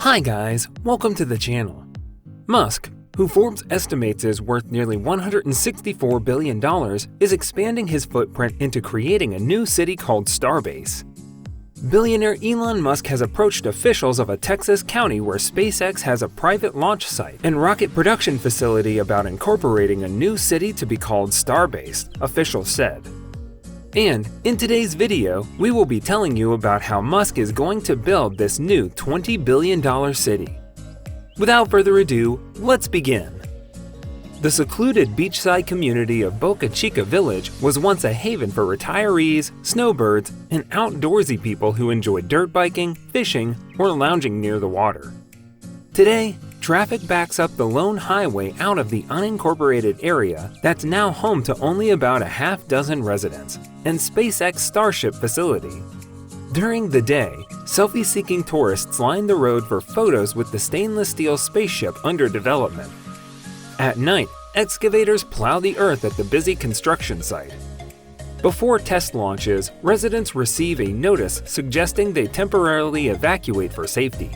Hi guys, welcome to the channel. Musk, who Forbes estimates is worth nearly $164 billion, is expanding his footprint into creating a new city called Starbase. Billionaire Elon Musk has approached officials of a Texas county where SpaceX has a private launch site and rocket production facility about incorporating a new city to be called Starbase, officials said. And in today's video, we will be telling you about how Musk is going to build this new $20 billion city. Without further ado, let's begin. The secluded beachside community of Boca Chica Village was once a haven for retirees, snowbirds, and outdoorsy people who enjoyed dirt biking, fishing, or lounging near the water. Today, traffic backs up the lone highway out of the unincorporated area that's now home to only about a half dozen residents and SpaceX Starship facility. During the day, selfie-seeking tourists line the road for photos with the stainless steel spaceship under development. At night, excavators plow the earth at the busy construction site. Before test launches, residents receive a notice suggesting they temporarily evacuate for safety.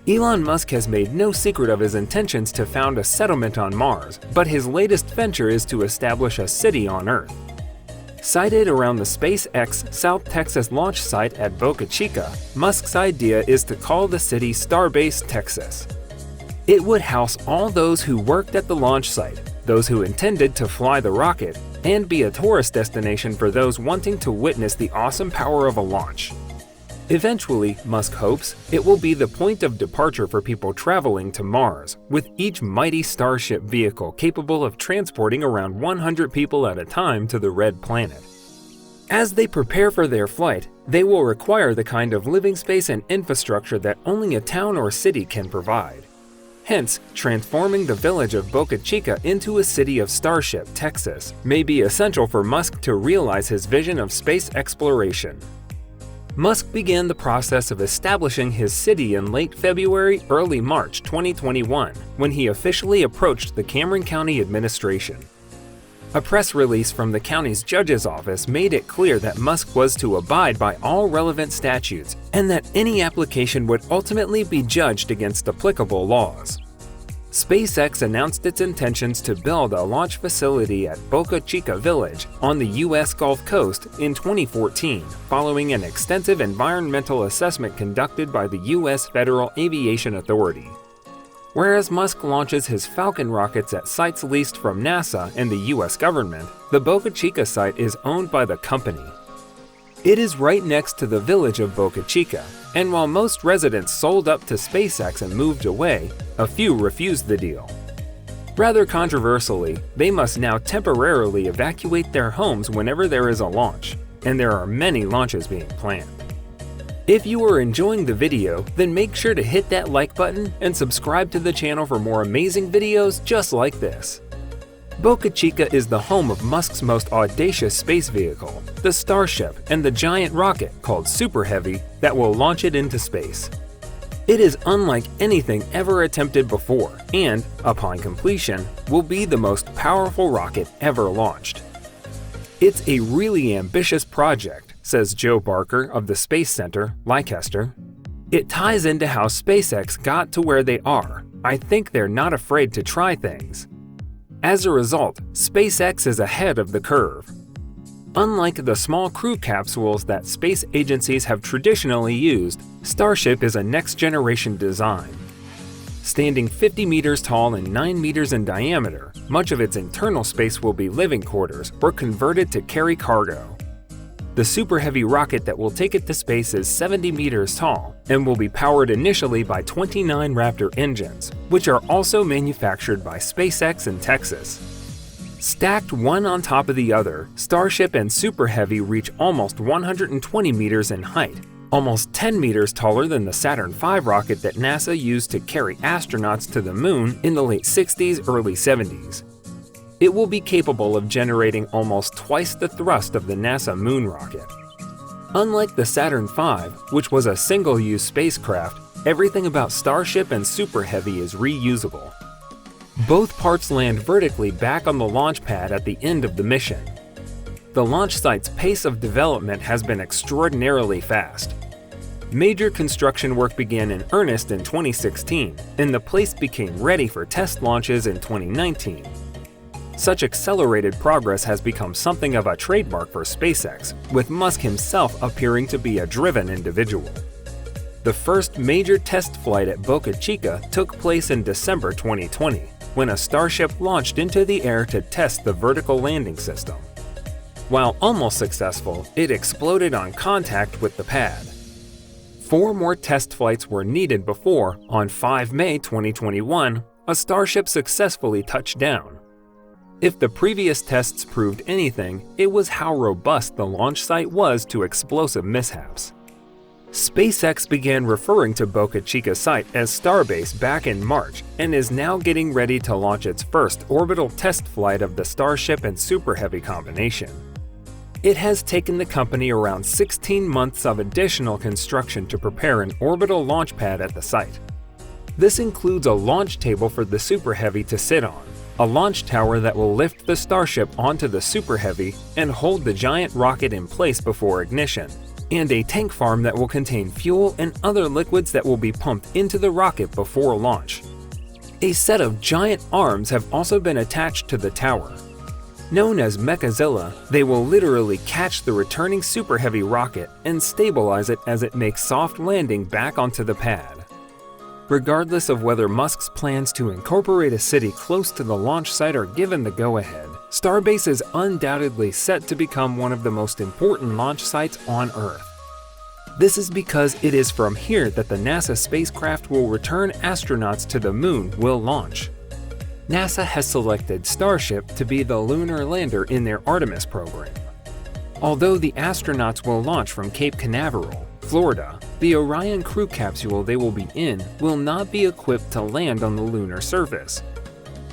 Elon Musk has made no secret of his intentions to found a settlement on Mars, but his latest venture is to establish a city on Earth. Sited around the SpaceX South Texas launch site at Boca Chica, Musk's idea is to call the city Starbase, Texas. It would house all those who worked at the launch site, those who intended to fly the rocket, and be a tourist destination for those wanting to witness the awesome power of a launch. Eventually, Musk hopes, it will be the point of departure for people traveling to Mars, with each mighty Starship vehicle capable of transporting around 100 people at a time to the Red Planet. As they prepare for their flight, they will require the kind of living space and infrastructure that only a town or city can provide. Hence, transforming the village of Boca Chica into a city of Starship, Texas, may be essential for Musk to realize his vision of space exploration. Musk began the process of establishing his city in late February, early March 2021, when he officially approached the Cameron County administration. A press release from the county's judge's office made it clear that Musk was to abide by all relevant statutes and that any application would ultimately be judged against applicable laws. SpaceX announced its intentions to build a launch facility at Boca Chica Village on the U.S. Gulf Coast in 2014, following an extensive environmental assessment conducted by the U.S. Federal Aviation Authority. Whereas Musk launches his Falcon rockets at sites leased from NASA and the U.S. government, the Boca Chica site is owned by the company. It is right next to the village of Boca Chica, and while most residents sold up to SpaceX and moved away, a few refused the deal. Rather controversially, they must now temporarily evacuate their homes whenever there is a launch, and there are many launches being planned. If you are enjoying the video, then make sure to hit that like button and subscribe to the channel for more amazing videos just like this. Boca Chica is the home of Musk's most audacious space vehicle, the Starship, and the giant rocket called Super Heavy that will launch it into space. It is unlike anything ever attempted before and, upon completion, will be the most powerful rocket ever launched. It's a really ambitious project, says Joe Barker of the Space Center, Leicester. It ties into how SpaceX got to where they are. I think they're not afraid to try things. As a result, SpaceX is ahead of the curve. Unlike the small crew capsules that space agencies have traditionally used, Starship is a next-generation design. Standing 50 meters tall and 9 meters in diameter, much of its internal space will be living quarters or converted to carry cargo. The Super Heavy rocket that will take it to space is 70 meters tall and will be powered initially by 29 Raptor engines, which are also manufactured by SpaceX in Texas. Stacked one on top of the other, Starship and Super Heavy reach almost 120 meters in height, almost 10 meters taller than the Saturn V rocket that NASA used to carry astronauts to the moon in the late 60s, early 70s. It will be capable of generating almost twice the thrust of the NASA moon rocket. Unlike the Saturn V, which was a single-use spacecraft, everything about Starship and Super Heavy is reusable. Both parts land vertically back on the launch pad at the end of the mission. The launch site's pace of development has been extraordinarily fast. Major construction work began in earnest in 2016, and the place became ready for test launches in 2019. Such accelerated progress has become something of a trademark for SpaceX, with Musk himself appearing to be a driven individual. The first major test flight at Boca Chica took place in December 2020, when a Starship launched into the air to test the vertical landing system. While almost successful, it exploded on contact with the pad. 4 more test flights were needed before, on 5 May 2021, a Starship successfully touched down. If the previous tests proved anything, it was how robust the launch site was to explosive mishaps. SpaceX began referring to Boca Chica site as Starbase back in March and is now getting ready to launch its first orbital test flight of the Starship and Super Heavy combination. It has taken the company around 16 months of additional construction to prepare an orbital launch pad at the site. This includes a launch table for the Super Heavy to sit on, a launch tower that will lift the Starship onto the Super Heavy and hold the giant rocket in place before ignition, and a tank farm that will contain fuel and other liquids that will be pumped into the rocket before launch. A set of giant arms have also been attached to the tower. Known as Mechazilla, they will literally catch the returning Super Heavy rocket and stabilize it as it makes soft landing back onto the pad. Regardless of whether Musk's plans to incorporate a city close to the launch site are given the go-ahead, Starbase is undoubtedly set to become one of the most important launch sites on Earth. This is because it is from here that the NASA spacecraft will return astronauts to the Moon will launch. NASA has selected Starship to be the lunar lander in their Artemis program. Although the astronauts will launch from Cape Canaveral, Florida, the Orion crew capsule they will be in will not be equipped to land on the lunar surface.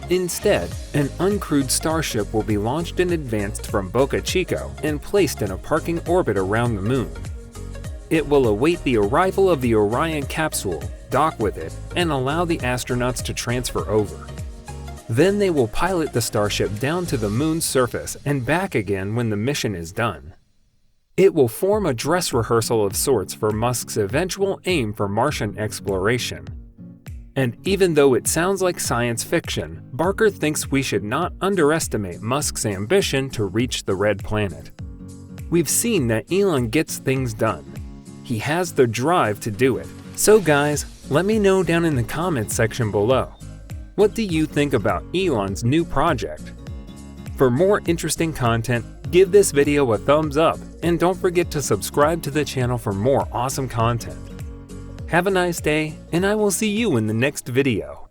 Instead, an uncrewed Starship will be launched in advance from Boca Chica and placed in a parking orbit around the Moon. It will await the arrival of the Orion capsule, dock with it, and allow the astronauts to transfer over. Then they will pilot the Starship down to the Moon's surface and back again when the mission is done. It will form a dress rehearsal of sorts for Musk's eventual aim for Martian exploration. And even though it sounds like science fiction, Barker thinks we should not underestimate Musk's ambition to reach the Red Planet. We've seen that Elon gets things done. He has the drive to do it. So guys, let me know down in the comments section below. What do you think about Elon's new project? For more interesting content, give this video a thumbs up and don't forget to subscribe to the channel for more awesome content. Have a nice day, and I will see you in the next video.